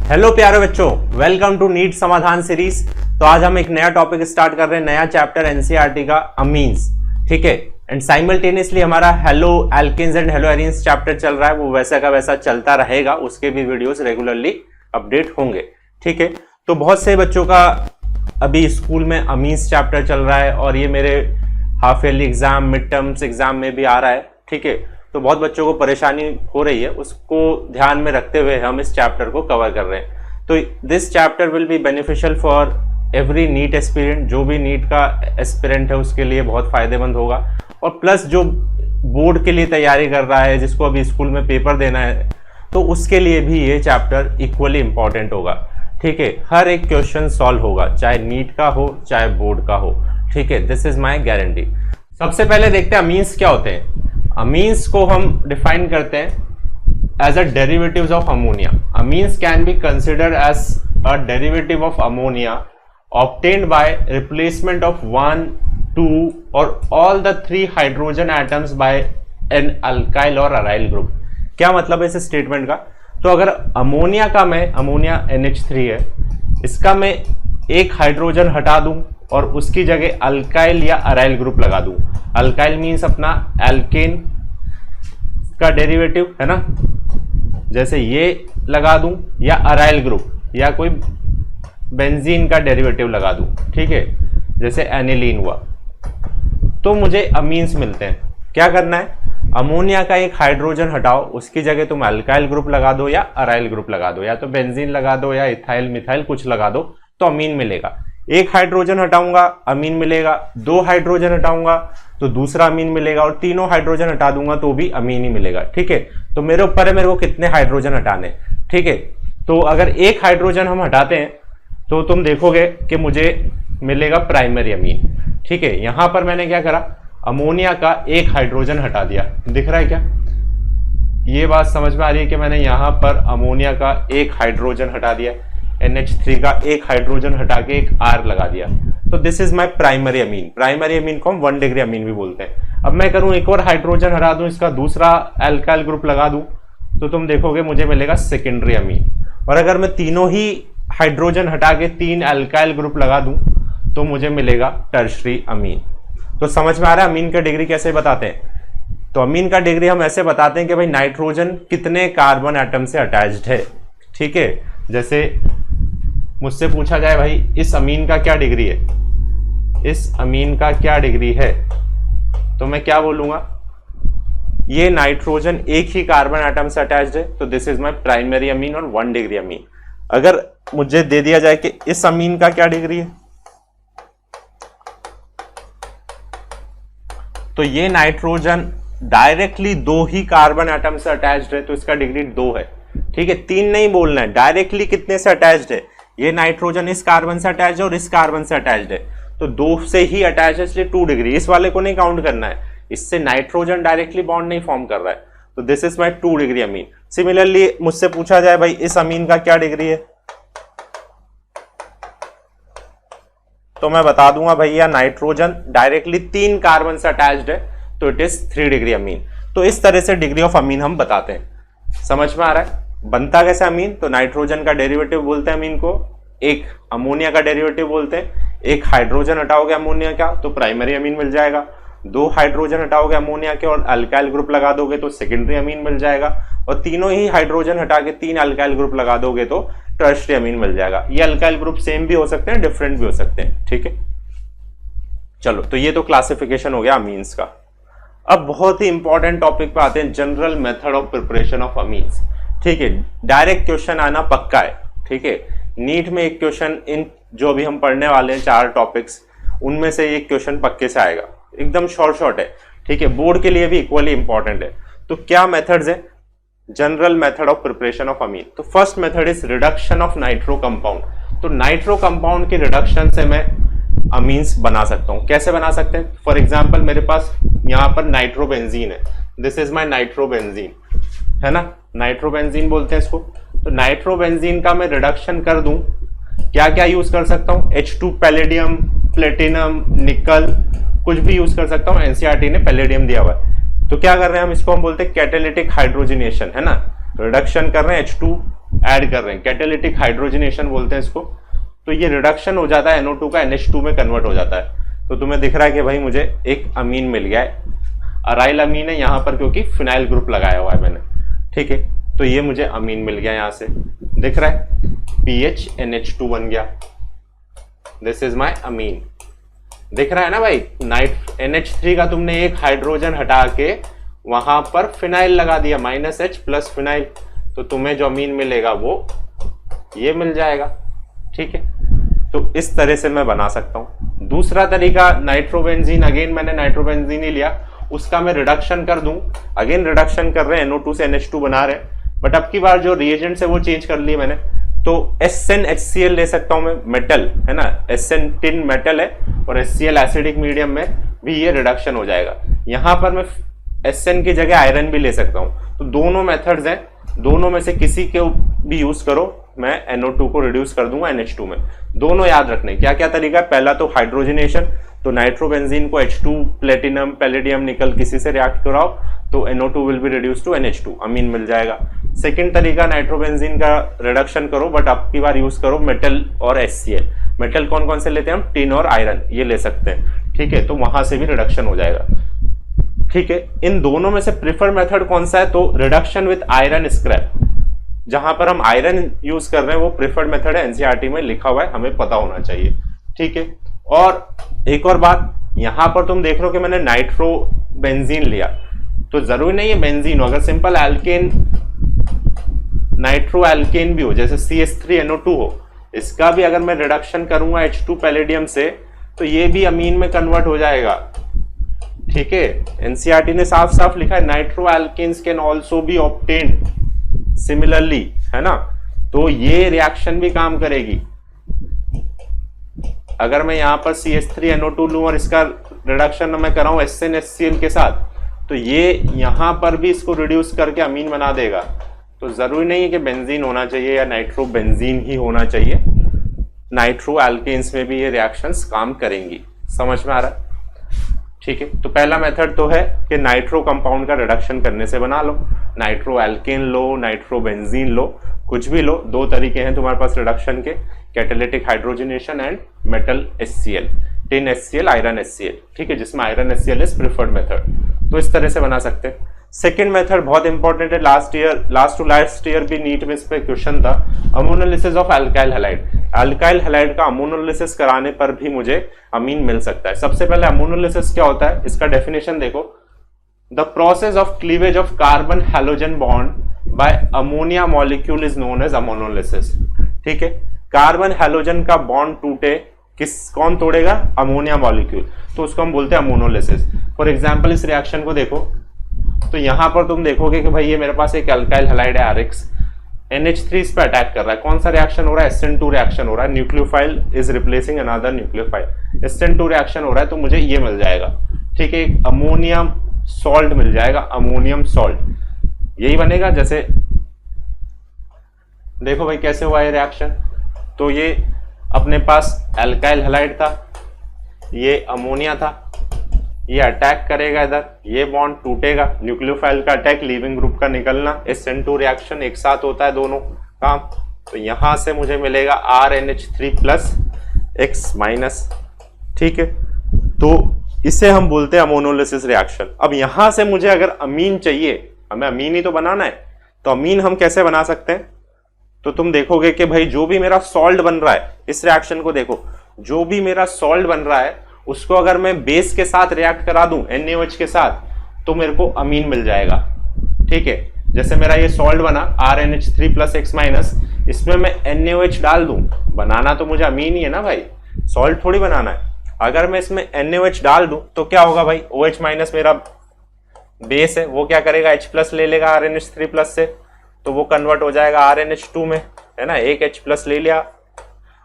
Hello प्यारे बच्चों, welcome to NEET समाधान सीरीज। तो आज हम एक नया टॉपिक स्टार्ट कर रहे हैं, नया चैप्टर एनसीईआरटी का अमीन्स। ठीक है, एंड साइमल्टेनियसली हमारा halo alkanes and halo arenes chapter चल रहा है, वो वैसा का वैसा चलता रहेगा, उसके भी वीडियोस रेगुलरली अपडेट होंगे। ठीक है, तो बहुत से बच्चों का अभी स्कूल में अमीन्स चैप्टर चल रहा है और ये मेरे half yearly exam, mid terms exam में भी आ रहा है। ठीक है, तो बहुत बच्चों को परेशानी हो रही है, उसको ध्यान में रखते हुए हम इस चैप्टर को कवर कर रहे हैं। तो this chapter will be beneficial for every NEET aspirant. जो भी नीट का एस्पिरेंट है उसके लिए बहुत फायदेमंद होगा, और प्लस जो बोर्ड के लिए तैयारी कर रहा है, जिसको अभी स्कूल में पेपर देना है, तो उसके लिए भी ये चैप्टर इक्वली इंपॉर्टेंट होगा। ठीक है, हर एक क्वेश्चन सॉल्व होगा, चाहे नीट का हो चाहे बोर्ड का हो। ठीक है, दिस इज माई गारंटी। सबसे पहले देखते हैं अमीन्स क्या होते हैं। अमीन्स को हम डिफाइन करते हैं as a derivatives of ammonia. Amines can be considered as a derivative of ammonia obtained by replacement of 1, 2 or all the 3 hydrogen atoms by an alkyl or aryl group। क्या मतलब है इस statement का? तो अगर ammonia का ammonia NH3 है, इसका मैं एक हाइड्रोजन हटा दूं और उसकी जगह अल्काइल या अराइल ग्रुप लगा दूं। अल्काइल मीन्स अपना एल्केन का डेरिवेटिव है ना, जैसे ये लगा दूं, या अराइल ग्रुप या कोई बेंजीन का डेरिवेटिव लगा दूं। ठीक है, जैसे एनिलीन हुआ, तो मुझे अमीन्स मिलते हैं। क्या करना है? अमोनिया का एक हाइड्रोजन हटाओ, उसकी जगह तुम अल्काइल ग्रुप लगा दो या अराइल ग्रुप लगा दो, या तो बेंजीन लगा दो या इथाइल मिथाइल कुछ लगा दो, तो अमीन मिलेगा। एक हाइड्रोजन हटाऊंगा अमीन मिलेगा, 2 हाइड्रोजन हटाऊंगा तो दूसरा अमीन मिलेगा, और 3 हाइड्रोजन हटा दूंगा तो भी अमीन ही मिलेगा। ठीक है, तो मेरे ऊपर है मेरे को कितने हाइड्रोजन हटाने। ठीक है, तो अगर एक हाइड्रोजन हम हटाते हैं तो तुम देखोगे कि मुझे मिलेगा प्राइमरी अमीन। ठीक है, यहां पर मैंने क्या करा, अमोनिया का एक हाइड्रोजन हटा दिया। दिख रहा है क्या? ये बात समझ में आ रही है कि मैंने यहां पर अमोनिया का एक हाइड्रोजन हटा दिया, NH3 का एक हाइड्रोजन हटा के एक R लगा दिया, तो this is my primary amine. Primary amine को हम 1 डिग्री अमीन भी बोलते हैं। अब मैं करूं एक और हाइड्रोजन हटा दूं, इसका दूसरा अल्काइल ग्रुप लगा दूं, तो तुम देखोगे मुझे मिलेगा सेकेंडरी अमीन। और अगर मैं तीनों ही हाइड्रोजन हटा के 3 अल्काइल ग्रुप लगा दूं तो मुझे मिलेगा टर्शरी अमीन। तो समझ में आ रहा है अमीन का डिग्री कैसे बताते हैं? तो अमीन का डिग्री हम ऐसे बताते हैं कि भाई नाइट्रोजन कितने कार्बन एटम से अटैच्ड है। ठीक है, जैसे मुझसे पूछा जाए भाई इस अमीन का क्या डिग्री है, इस अमीन का क्या डिग्री है, तो मैं क्या बोलूंगा, ये नाइट्रोजन एक ही कार्बन एटम से अटैच्ड है, तो this is my primary amine और 1 डिग्री अमीन। अगर मुझे दे दिया जाए कि इस अमीन का क्या डिग्री है, तो ये नाइट्रोजन डायरेक्टली 2 ही कार्बन एटम से अटैच्ड है, तो इसका डिग्री 2 है। ठीक है, 3 नहीं बोलना है, डायरेक्टली कितने से अटैच्ड है, ये नाइट्रोजन इस कार्बन से अटैच्ड है और इस कार्बन से अटैच्ड है, तो 2 से ही अटैच है, इसलिए 2 डिग्री। इस वाले को नहीं काउंट करना है, इससे नाइट्रोजन डायरेक्टली बॉन्ड नहीं फॉर्म कर रहा है, तो this is my 2 degree amine. Similarly मुझसे पूछा जाए भाई इस अमीन का क्या डिग्री है, तो मैं बता दूंगा भैया नाइट्रोजन डायरेक्टली 3 कार्बन से अटैच्ड है, तो इट इज 3 डिग्री अमीन। तो इस तरह से डिग्री ऑफ अमीन हम बताते हैं। समझ में आ रहा है बनता कैसे अमीन? तो नाइट्रोजन का डेरिवेटिव बोलते हैं अमीन को, एक अमोनिया का डेरिवेटिव बोलते हैं, एक हाइड्रोजन हटाओगे अमोनिया का तो प्राइमरी अमीन मिल जाएगा, 2 हाइड्रोजन हटाओगे अमोनिया के और अल्काइल ग्रुप लगा दोगे तो सेकेंडरी अमीन मिल जाएगा, और तीनों ही हाइड्रोजन हटा के 3 अल्काइल ग्रुप लगा दोगे तो टर्शरी अमीन मिल जाएगा। ये अल्काइल ग्रुप सेम भी हो सकते हैं, डिफरेंट भी हो सकते हैं। ठीक है, चलो, तो ये तो क्लासिफिकेशन हो गया अमीन्स का। अब बहुत ही इंपॉर्टेंट टॉपिक पे आते हैं, general method of preparation of amines. ठीक है, डायरेक्ट क्वेश्चन आना पक्का है। ठीक है, नीट में एक क्वेश्चन इन जो भी हम पढ़ने वाले हैं 4 टॉपिक्स, उनमें से एक क्वेश्चन पक्के से आएगा, एकदम शॉर्ट है। ठीक है, बोर्ड के लिए भी इक्वली इंपॉर्टेंट है। तो क्या मेथड्स है? General method of preparation of amine. तो first method is reduction of nitro compound. तो नाइट्रो कंपाउंड के रिडक्शन से मैं अमीन्स बना सकता हूं। कैसे बना सकते हैं? फॉर एग्जांपल मेरे पास यहां पर नाइट्रोबेंजीन है, दिस इज माय नाइट्रोबेंजीन, है ना, नाइट्रोबेंजीन बोलते हैं इसको। तो नाइट्रोबेंजीन का मैं रिडक्शन कर दूं, क्या क्या यूज कर सकता हूं? H2 पैलेडियम, प्लेटिनम, निकल, कुछ भी यूज कर सकता हूं। एनसीईआरटी ने पैलेडियम दिया हुआ है, तो क्या कर रहे हैं हम, इसको हम बोलते हैं कैटालिटिक हाइड्रोजनेशन, है ना, रिडक्शन कर रहे हैं H2 ऐड कर रहे हैं, कैटालिटिक हाइड्रोजनेशन बोलते हैं इसको। तो ये रिडक्शन हो जाता है, NO2 का NH2 में कन्वर्ट हो जाता है। तो तुम्हें दिख रहा है कि भाई मुझे एक अमीन मिल गया है, अराइल अमीन है यहाँ पर क्योंकि फिनाइल ग्रुप लगाया हुआ है मैंने, ठीक है। तो ये मुझे अमीन मिल गया, यहाँ से दिख रहा है PH NH2 बन गया, दिस इज माई अमीन, दिख रहा है ना भाई। NH3 का तुमने एक हाइड्रोजन हटा के वहां पर फिनाइल लगा दिया, -H प्लस फिनाइल, तो तुम्हें जो अमीन मिलेगा वो ये मिल जाएगा, ठीक है। तो इस तरह से मैं बना सकता हूं। दूसरा तरीका नाइट्रोबेंजीन, अगेन मैंने नाइट्रोबेंजीन ही लिया, उसका मैं रिडक्शन कर दूं, अगेन रिडक्शन कर रहे हैं, NO2 से NH2 बना रहे हैं, बट अब की बार जो रिएजेंट है वो चेंज कर लिए मैंने। तो SnHCl ले सकता हूं मैं, मेटल है ना, SN टिन मेटल है और HCl एसिडिक मीडियम में भी ये रिडक्शन हो जाएगा। यहां पर मैं SN की जगह आयरन भी ले सकता हूं। तो दोनों मेथड्स हैं, दोनों में से किसी को भी यूज करो, मैं NO2 को रिड्यूस कर दूंगा NH2 में। दोनों याद रखने, क्या क्या तरीका है। पहला तो हाइड्रोजनेशन, तो नाइट्रोबेंजीन को H2 प्लेटिनम पैलेडियम निकल किसी से रिएक्ट कराओ तो NO2 will be reduce to NH2, amine मिल जाएगा। सेकंड तरीका नाइट्रोबेंजीन का रिडक्शन करो, बट अब की बार यूज करो मेटल और HCl। मेटल कौन कौन से लेते हैं हम, टिन और आयरन, ये ले सकते हैं, ठीक है। तो वहां से भी रिडक्शन हो जाएगा, ठीक है। इन दोनों में से प्रिफर मेथड कौन सा है, तो रिडक्शन विद आयरन स्क्रैप, जहां पर हम आयरन यूज कर रहे हैं वो प्रिफर्ड मेथड है, एनसीईआरटी में लिखा हुआ है, हमें पता होना चाहिए, ठीक है। और एक और बात, यहां पर तुम देख रहे हो कि मैंने नाइट्रो बेंजीन लिया, तो जरूरी नहीं है बेंजीन हो, अगर सिंपल एल्केन नाइट्रो एल्केन भी हो, जैसे CH3NO2 हो, इसका भी अगर मैं रिडक्शन करूंगा H2 पैलेडियम से तो ये भी अमीन में कन्वर्ट हो जाएगा, ठीक है। एनसीईआरटी ने साफ साफ लिखा है nitro alkanes can also be obtained similarly, है ना। तो ये रिएक्शन भी काम करेगी। अगर मैं यहां पर CH3NO2 लूं और इसका रिडक्शन मैं कराऊं SnHCl के साथ, तो ये यहां पर भी इसको रिड्यूस करके अमीन बना देगा। तो जरूरी नहीं है कि बेंजीन होना चाहिए या नाइट्रो बेंजीन ही होना चाहिए, नाइट्रो एल्केन्स में भी ये रिएक्शंस काम करेंगी। समझ में आ रहा है, ठीक है। तो पहला मेथड तो है कि नाइट्रो कंपाउंड का रिडक्शन करने से बना लो, नाइट्रो एल्केन लो, नाइट्रो बेंजीन लो, कुछ भी लो। दो तरीके हैं तुम्हारे पास रिडक्शन के, catalytic hydrogenation and metal HCl, tin HCl, iron HCl, ठीक है, जिसमें iron HCl is preferred method. तो इस तरह से बना सकते हैं। सेकेंड मेथड बहुत इंपॉर्टेंट है, लास्ट टू लास्ट ईयर भी नीट में इस पे क्वेश्चन था, ammonolysis of alkyl halide. Alkyl halide का अमोनोलिसिस कराने पर भी मुझे अमीन मिल सकता है। सबसे पहले अमोनोलिसिस क्या होता है, इसका डेफिनेशन देखो, the process of cleavage of carbon halogen bond by ammonia molecule is known as ammonolysis, ठीक है। कार्बन हैलोजन का बॉन्ड टूटे, कौन तोड़ेगा, अमोनिया मॉलिक्यूल, तो उसको हम बोलते हैं अमोनोलिसिस। फॉर एग्जाम्पल इस रिएक्शन को देखो, तो यहां पर तुम देखोगे कि भाई ये मेरे पास एक अल्काइल हैलाइड है RX, NH3 इस पे अटैक कर रहा है, कौन सा रिएक्शन हो रहा है, SN2 रिएक्शन हो रहा है, nucleophile is replacing another nucleophile, SN2 reaction हो रहा है, तो मुझे ये मिल जाएगा, ठीक है। एक अमोनियम सॉल्ट मिल जाएगा, अमोनियम सॉल्ट, यही बनेगा। जैसे देखो भाई कैसे हुआ ये रिएक्शन, तो ये अपने पास अल्काइल हैलाइड था, ये अमोनिया था, ये अटैक करेगा इधर, ये बॉन्ड टूटेगा, न्यूक्लियोफाइल का अटैक, लीविंग ग्रुप का निकलना, SN2 रिएक्शन एक साथ होता है दोनों काम। तो यहां से मुझे मिलेगा RNH3 प्लस X माइनस, ठीक है। तो इसे हम बोलते हैं अमोनोलिसिस रिएक्शन। अब यहां से मुझे अगर अमीन चाहिए, हमें अमीन ही तो बनाना है, तो अमीन हम कैसे बना सकते हैं, तो तुम देखोगे कि भाई जो भी मेरा सॉल्ट बन रहा है, इस रिएक्शन को देखो, जो भी मेरा सॉल्ट बन रहा है उसको अगर मैं बेस के साथ रिएक्ट करा दूं NaOH के साथ, तो मेरे को अमीन मिल जाएगा, ठीक है। जैसे मेरा ये सॉल्ट बना RNH3 प्लस X माइनस, इसमें मैं NaOH डाल दूं, बनाना तो मुझे अमीन ही है ना भाई, सॉल्ट थोड़ी बनाना है। अगर मैं इसमें NaOH डाल दूं तो क्या होगा भाई, OH माइनस मेरा बेस है, वो क्या करेगा, H प्लस ले लेगा RNH3 प्लस से, तो वो कन्वर्ट हो जाएगा RNH2 में, है ना। एक H प्लस ले लिया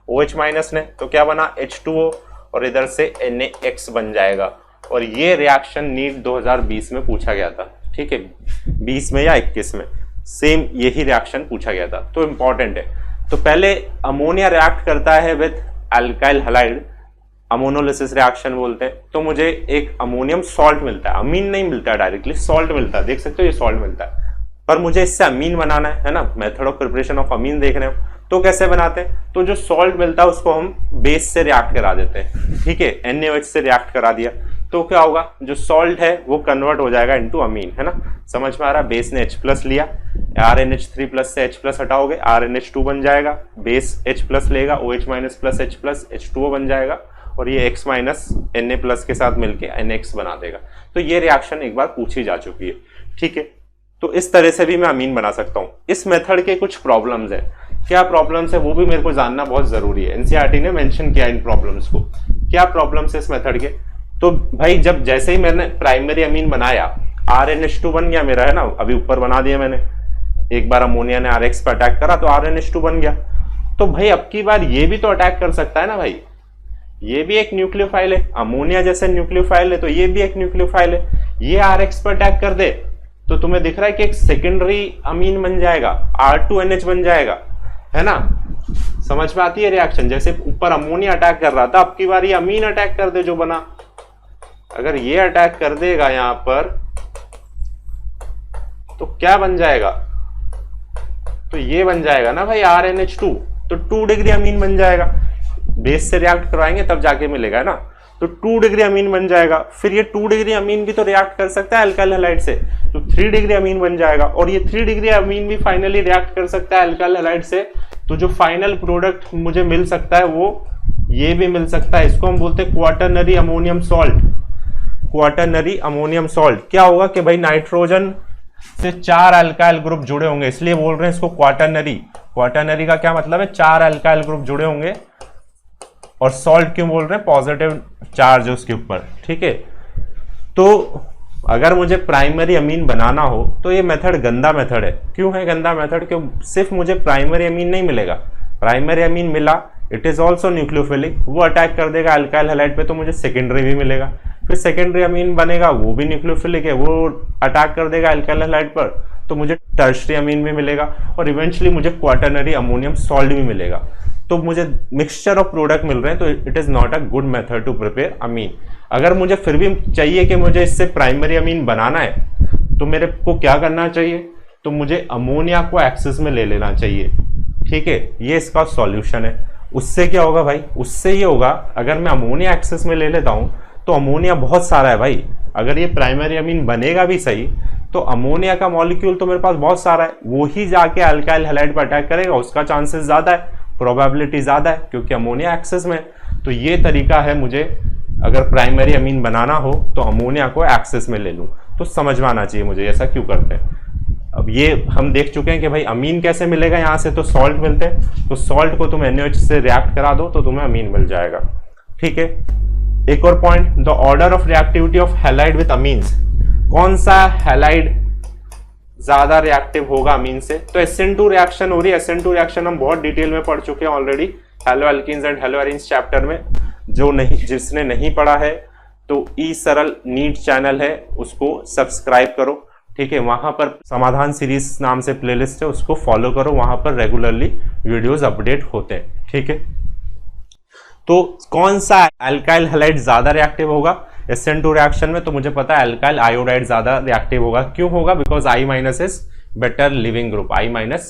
OH माइनस ने, तो क्या बना H2O, और इधर से NaX बन जाएगा। और ये रिएक्शन नीट 2020 में पूछा गया था, ठीक है, 20 में या 21 में सेम यही रिएक्शन पूछा गया था, तो इंपॉर्टेंट है। तो पहले अमोनिया रिएक्ट करता है with alkyl halide, ammonolysis reaction बोलते हैं, तो मुझे एक अमोनियम सॉल्ट मिलता है, अमीन नहीं मिलता है डायरेक्टली, सॉल्ट मिलता है, देख सकते हो ये सॉल्ट मिलता है। पर मुझे इससे अमीन बनाना है ना, मेथड ऑफ प्रिपरेशन ऑफ अमीन देख रहे हो, तो कैसे बनाते हैं, तो जो सॉल्ट मिलता है उसको हम बेस से रिएक्ट करा देते हैं, ठीक है, NaOH से रिएक्ट करा दिया तो क्या होगा, जो सॉल्ट है वो कन्वर्ट हो जाएगा इनटू अमीन, है ना, समझ में आ रहा है। बेस ने H+ लिया, RNH3 प्लस से H+ हटाओगे RNH2 बन जाएगा, बेस H+ लेगा, OH- प्लस H+ H2O बन जाएगा, और ये X- Na+ के साथ मिलके NX बना देगा। तो ये रिएक्शन एक बार पूछी जा चुकी है, ठीक है। तो इस तरह से भी मैं अमीन बना सकता हूँ। इस मेथड के कुछ प्रॉब्लम्स है, क्या प्रॉब्लम्स है वो भी मेरे को जानना बहुत जरूरी है। एनसीईआरटी ने मेंशन किया इन प्रॉब्लम्स को, क्या प्रॉब्लम्स है इस मेथड के। तो भाई जब जैसे ही मैंने प्राइमरी अमीन बनाया, RNH2 बन गया मेरा, है ना, अभी ऊपर बना दिया मैंने, एक बार अमोनिया ने RX पर अटैक करा तो RNH2 बन गया। तो भाई अब की बार ये भी तो अटैक कर सकता है ना भाई, ये भी एक न्यूक्लियोफाइल है, अमोनिया जैसे न्यूक्लियोफाइल है तो ये भी एक न्यूक्लियोफाइल है, ये RX पर अटैक कर दे तो तुम्हें दिख रहा है कि एक सेकेंडरी अमीन बन जाएगा, R2NH बन जाएगा, है ना, समझ में आती है रिएक्शन। जैसे ऊपर अमोनिया अटैक कर रहा था, अब की बार ये अमीन अटैक कर दे जो बना, अगर ये अटैक कर देगा यहां पर तो क्या बन जाएगा, तो ये बन जाएगा ना भाई RNH2, तो 2 डिग्री अमीन बन जाएगा, बेस से रिएक्ट करवाएंगे तब जाके मिलेगा, है ना, तो 2 डिग्री अमीन बन जाएगा। फिर ये 2 डिग्री अमीन भी तो रिएक्ट कर सकता है अल्काइल हैलाइड से, तो 3 डिग्री अमीन बन जाएगा, और ये 3 डिग्री अमीन भी फाइनली रिएक्ट कर सकता है अल्काइल हैलाइड से, तो जो फाइनल प्रोडक्ट मुझे मिल सकता है वो ये भी मिल सकता है। इसको हम बोलते हैं quaternary ammonium salt. Quaternary ammonium salt क्या होगा कि भाई नाइट्रोजन से 4 अल्काइल ग्रुप जुड़े होंगे, इसलिए बोल रहे हैं इसको क्वाटरनरी। क्वाटरनरी का क्या मतलब है, 4 अल्काइल ग्रुप जुड़े होंगे, और सॉल्ट क्यों बोल रहे हैं, पॉजिटिव चार्ज है उसके ऊपर, ठीक है। तो अगर मुझे प्राइमरी अमीन बनाना हो तो ये मेथड गंदा मेथड है। क्यों है गंदा मेथड, क्यों सिर्फ मुझे प्राइमरी अमीन नहीं मिलेगा, प्राइमरी अमीन मिला इट इज ऑल्सो न्यूक्लियोफिलिक, वो अटैक कर देगा अल्काइल हैलाइड पे तो मुझे सेकेंडरी भी मिलेगा, फिर सेकेंडरी अमीन बनेगा वो भी न्यूक्लियोफिलिक है, वो अटैक कर देगा अल्काइल हैलाइड पर तो मुझे टर्शरी अमीन भी मिलेगा, और इवेंचुअली मुझे क्वाटरनरी अमोनियम सॉल्ट भी मिलेगा। तो मुझे मिक्सचर ऑफ प्रोडक्ट मिल रहे हैं, तो it is not a good method to prepare amine. अगर मुझे फिर भी चाहिए कि मुझे इससे प्राइमरी अमीन बनाना है तो मेरे को क्या करना चाहिए, तो मुझे अमोनिया को एक्सेस में ले लेना चाहिए, ठीक है, ये इसका सॉल्यूशन है। उससे क्या होगा भाई, उससे ये होगा अगर मैं अमोनिया एक्सेस में ले लेता हूं तो अमोनिया बहुत सारा है भाई, अगर ये प्राइमरी अमीन बनेगा भी सही तो अमोनिया का मॉलिक्यूल तो मेरे पास बहुत सारा है, वो ही जाके अल्काइल हैलाइड पर अटैक करेगा, उसका चांसेस ज्यादा है, प्रोबेबिलिटी ज्यादा है, क्योंकि अमोनिया एक्सेस में। तो ये तरीका है मुझे अगर प्राइमरी अमीन बनाना हो तो अमोनिया को एक्सेस में ले लूं, तो समझ में आना चाहिए मुझे ऐसा क्यों करते हैं। अब ये हम देख चुके हैं कि भाई अमीन कैसे मिलेगा, यहां से तो सॉल्ट मिलते हैं, तो सॉल्ट को तुम NaOH से रिएक्ट करा दो तो तुम्हें अमीन मिल जाएगा, ठीक है। एक और point, the order of reactivity of halide with amines, कौन सा हैलाइड ज्यादा रिएक्टिव होगा अमीन से, तो SN2 रिएक्शन हो रही है। SN2 रिएक्शन हम बहुत डिटेल में पढ़ चुके हैं already hello alkenes and halo arenes chapter में, जो नहीं जिसने नहीं पढ़ा है तो ई सरल नीट चैनल है उसको सब्सक्राइब करो, ठीक है, वहां पर समाधान सीरीज नाम से प्लेलिस्ट है उसको फॉलो करो, वहां पर रेगुलरली वीडियोस अपडेट होते हैं, ठीक है। तो कौन सा अल्काइल हैलाइड ज्यादा रिएक्टिव होगा SN2 रिएक्शन में, तो मुझे पता है अल्काइल आयोडाइड ज्यादा रिएक्टिव होगा। क्यों होगा, because I- is better leaving group, I-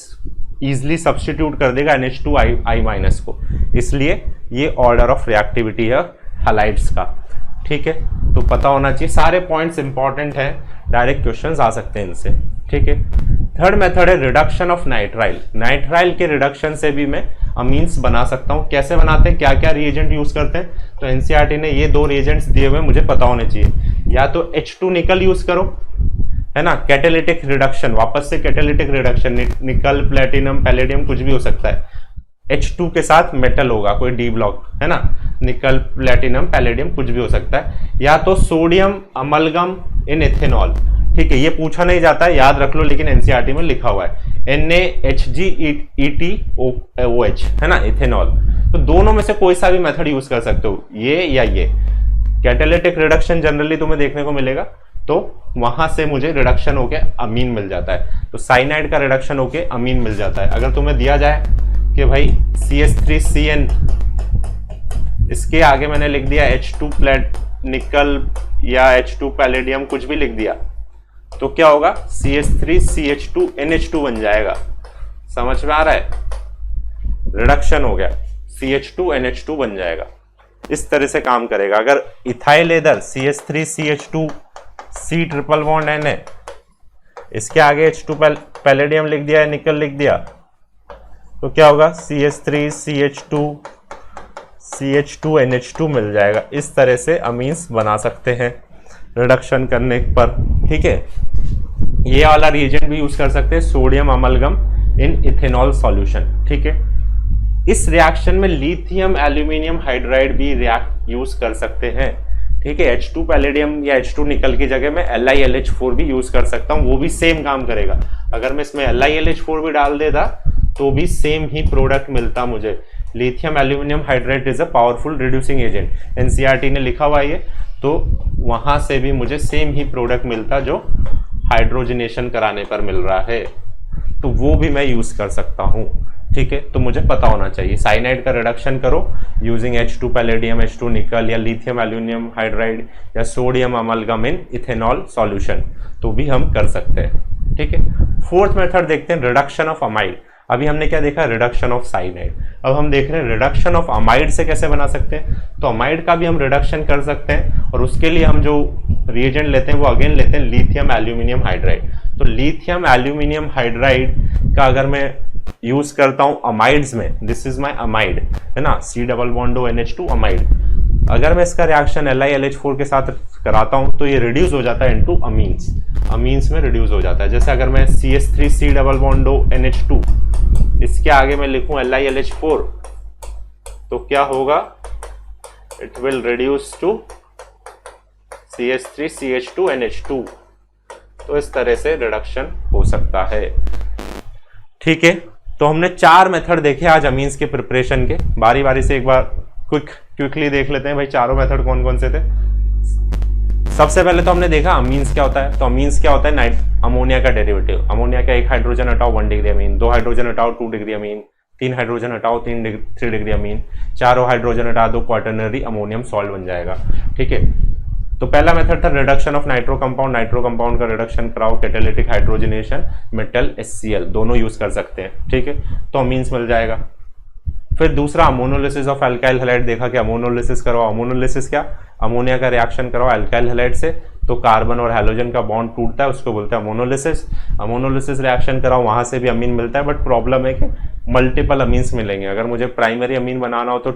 easily substitute कर देगा NH2 I- को, इसलिए ये ऑर्डर ऑफ रिएक्टिविटी है हैलाइड्स का, ठीक है। तो पता होना चाहिए, सारे पॉइंट्स इंपॉर्टेंट हैं, डायरेक्ट क्वेश्चंस आ सकते हैं इनसे, ठीक है। थर्ड मेथड है रिडक्शन ऑफ नाइट्राइल। नाइट्राइल के रिडक्शन से भी मैं अमीन्स बना सकता हूं। कैसे बनाते हैं, क्या क्या रिएजेंट यूज करते हैं, तो एनसीईआरटी ने ये 2 रिएजेंट्स दिए हुए मुझे पता होने चाहिए, या तो H2 निकल यूज करो, है ना, कैटालिटिक रिडक्शन, वापस से कैटालिटिक रिडक्शन, निकल प्लेटिनम पैलेडियम कुछ भी हो सकता है, H2 के साथ मेटल होगा कोई डी ब्लॉक, है ना, निकल प्लेटिनम पैलेडियम कुछ भी हो सकता है, या तो सोडियम अमलगम इन एथेनॉल, ठीक है, ये पूछा नहीं जाता है, याद रख लो, लेकिन एनसीईआरटी में लिखा हुआ है NaHgEtOH, है ना, इथेनॉल। तो दोनों में से कोई सा भी मेथड यूज कर सकते हो, ये या ये। कैटालिटिक रिडक्शन जनरली तुम्हें देखने को मिलेगा, तो वहां से मुझे रिडक्शन होके अमीन मिल जाता है, तो साइनाइड का रिडक्शन होके अमीन मिल जाता है। अगर तुम्हें दिया जाए कि भाई CH3CN, इसके आगे मैंने लिख दिया H2 प्लेट निकल या H2 पैलेडियम कुछ भी लिख दिया, तो क्या होगा, CH3CH2NH2 बन जाएगा। समझ में आ रहा है, रिडक्शन हो गया, CH2NH2 बन जाएगा। इस तरह से काम करेगा। अगर ethyl either CH3CH2 C triple bond Na, इसके आगे H2 पैलेडियम लिख दिया है, निकल लिख दिया, तो क्या होगा, CH3CH2CH2NH2 मिल जाएगा। इस तरह से अमीन्स बना सकते हैं रिडक्शन करने पर। ठीक है, ये वाला रिएजेंट भी यूज कर सकते हैं, सोडियम अमलगम इन इथेनॉल सॉल्यूशन। ठीक है, इस रिएक्शन में लिथियम एल्यूमिनियम हाइड्राइड भी यूज कर सकते हैं। ठीक है, H2 पैलेडियम या H2 निकल की जगह में LiLH4 भी यूज कर सकता हूँ, वो भी सेम काम करेगा। अगर मैं इसमें LiLH4 भी डाल देता तो भी सेम ही प्रोडक्ट मिलता मुझे। Lithium aluminium hydride is a powerful reducing agent, NCERT ने लिखा हुआ है, तो वहां से भी मुझे सेम ही प्रोडक्ट मिलता जो हाइड्रोजनेशन कराने पर मिल रहा है, तो वो भी मैं यूज कर सकता हूँ। ठीक है, तो मुझे पता होना चाहिए। साइनाइड का रिडक्शन करो यूजिंग H2 पैलेडियम, H2 निकल, या लिथियम एल्यूमिनियम हाइड्राइड, या सोडियम अमलगम इन इथेनॉल सॉल्यूशन, तो भी हम कर सकते हैं। ठीक है, फोर्थ मेथड देखते हैं, रिडक्शन ऑफ अमाइड। अभी हमने क्या देखा, रिडक्शन ऑफ साइनाइड। अब हम देख रहे हैं रिडक्शन ऑफ अमाइड से कैसे बना सकते हैं। तो अमाइड का भी हम रिडक्शन कर सकते हैं, और उसके लिए हम जो रिएजेंट लेते हैं वो अगेन लेते हैं लिथियम एल्यूमिनियम हाइड्राइड। तो लिथियम एल्यूमिनियम हाइड्राइड का अगर मैं यूज करता हूं अमाइड्स में, दिस इज माय अमाइड, है ना, C double bond NH2 amide. अगर मैं इसका रिएक्शन LiLH4 के साथ कराता हूं तो ये रिड्यूस हो जाता है इनटू अमीन्स, अमीन्स में रिड्यूस हो जाता है। जैसे अगर मैं CH3C डबल बॉन्ड NH2, इसके आगे मैं लिखूं LiLH4, तो क्या होगा, it will reduce to CH3CH2NH2। तो इस तरह से रिडक्शन हो सकता है। ठीक है, तो हमने 4 मेथड देखे आज अमीन्स के प्रिपरेशन के। बारी बारी से एक बार क्विकली देख लेते हैं भाई, चारों मेथड कौन कौन से थे। सबसे पहले तो हमने देखा अमीन्स क्या होता है। तो अमीन्स क्या होता है, अमोनिया का डेरिवेटिव। अमोनिया का 1 हाइड्रोजन हटाओ 1 डिग्री अमीन, 2 हाइड्रोजन हटाओ 2 डिग्री अमीन, 3 हाइड्रोजन हटाओ 3 डिग्री अमीन, 4 हाइड्रोजन हटा दो क्वाटरनरी अमोनियम सॉल्ट बन जाएगा। ठीक है, तो पहला मेथड था रिडक्शन ऑफ नाइट्रो कंपाउंड का रिडक्शन कराओ, कैटालिटिक हाइड्रोजनेशन, मेटल HCl, दोनों यूज कर सकते हैं। ठीक है, तो अमीन्स मिल जाएगा। फिर दूसरा अमोनोलिसिस ऑफ अल्काइल हैलाइड देखा कि अमोनोलिसिस कराओ। अमोनोलिसिस क्या, अमोनिया का रिएक्शन कराओ अल्काइल हैलाइड से, तो कार्बन और हैलोजन का बॉन्ड टूटता है, उसको बोलते हैं अमोनोलिसिस। अमोनोलिसिस रिएक्शन कराओ, वहां से भी अमीन मिलता है, बट प्रॉब्लम है कि मल्टीपल अमीन्स मिलेंगे। अगर मुझे प्राइमरी अमीन बनाना हो तो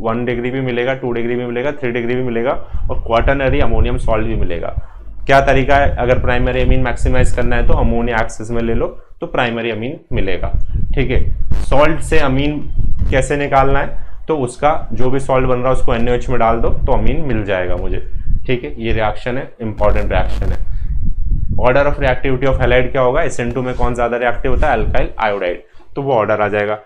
1 डिग्री भी मिलेगा, 2 डिग्री भी मिलेगा, 3 डिग्री भी मिलेगा, और क्वाटरनरी अमोनियम सॉल्ट भी मिलेगा। क्या तरीका है, अगर प्राइमरी अमीन मैक्सिमाइज करना है तो अमोनिया एक्सिस में ले लो, तो प्राइमरी अमीन मिलेगा। ठीक है, सॉल्ट से अमीन कैसे निकालना है, तो उसका जो भी सॉल्ट बन रहा है उसको NaOH में डाल दो तो अमीन मिल जाएगा मुझे। ठीक है, ये रिएक्शन है, इंपॉर्टेंट रिएक्शन है। Order of reactivity of halide क्या होगा, SN2 में कौन ज्यादा रिएक्टिव होता है, अल्काइल आयोडाइड, तो वो ऑर्डर आ जाएगा।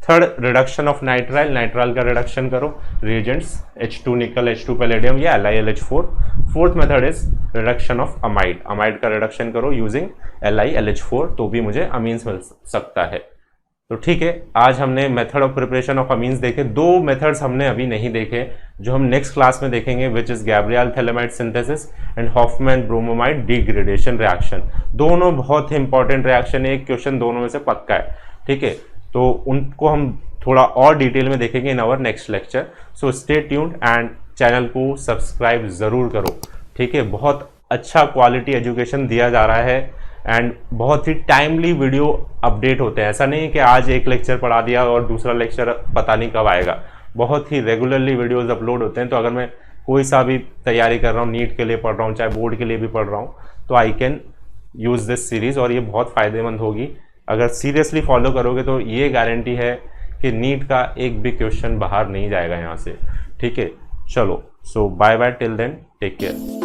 Third, reduction of nitrile, nitrile का रिडक्शन करो, रिएजेंट्स H2 निकल, H2 पैलेडियम या LiLH4। Fourth method is reduction of amide, amide का रिडक्शन करो यूजिंग LiLH4, तो भी मुझे अमीन्स मिल सकता है। तो ठीक है, आज हमने method of preparation of amines देखे। 2 मेथड्स हमने अभी नहीं देखे, जो हम नेक्स्ट क्लास में देखेंगे, which is Gabriel phthalimide synthesis and Hoffmann bromamide degradation reaction. दोनों बहुत ही इंपॉर्टेंट रिएक्शन है, एक क्वेश्चन दोनों में से पक्का है। ठीक है, तो उनको हम थोड़ा और डिटेल में देखेंगे in our next lecture. So stay tuned and channel को सब्सक्राइब जरूर करो। ठीक है, बहुत अच्छा क्वालिटी एजुकेशन दिया जा रहा है एंड बहुत ही टाइमली वीडियो अपडेट होते हैं। ऐसा नहीं है कि आज एक लेक्चर पढ़ा दिया और दूसरा लेक्चर पता नहीं कब आएगा। बहुत ही रेगुलरली वीडियोस अपलोड होते हैं। तो अगर मैं कोई सा भी तैयारी कर रहा हूँ, नीट के लिए पढ़ रहा हूँ, चाहे बोर्ड के लिए भी पढ़ रहा हूँ, तो I can use this series, और ये बहुत फ़ायदेमंद होगी। अगर सीरियसली फॉलो करोगे तो ये गारंटी है कि नीट का एक भी क्वेश्चन बाहर नहीं जाएगा यहाँ से। ठीक है, चलो, so bye bye, till then, take care.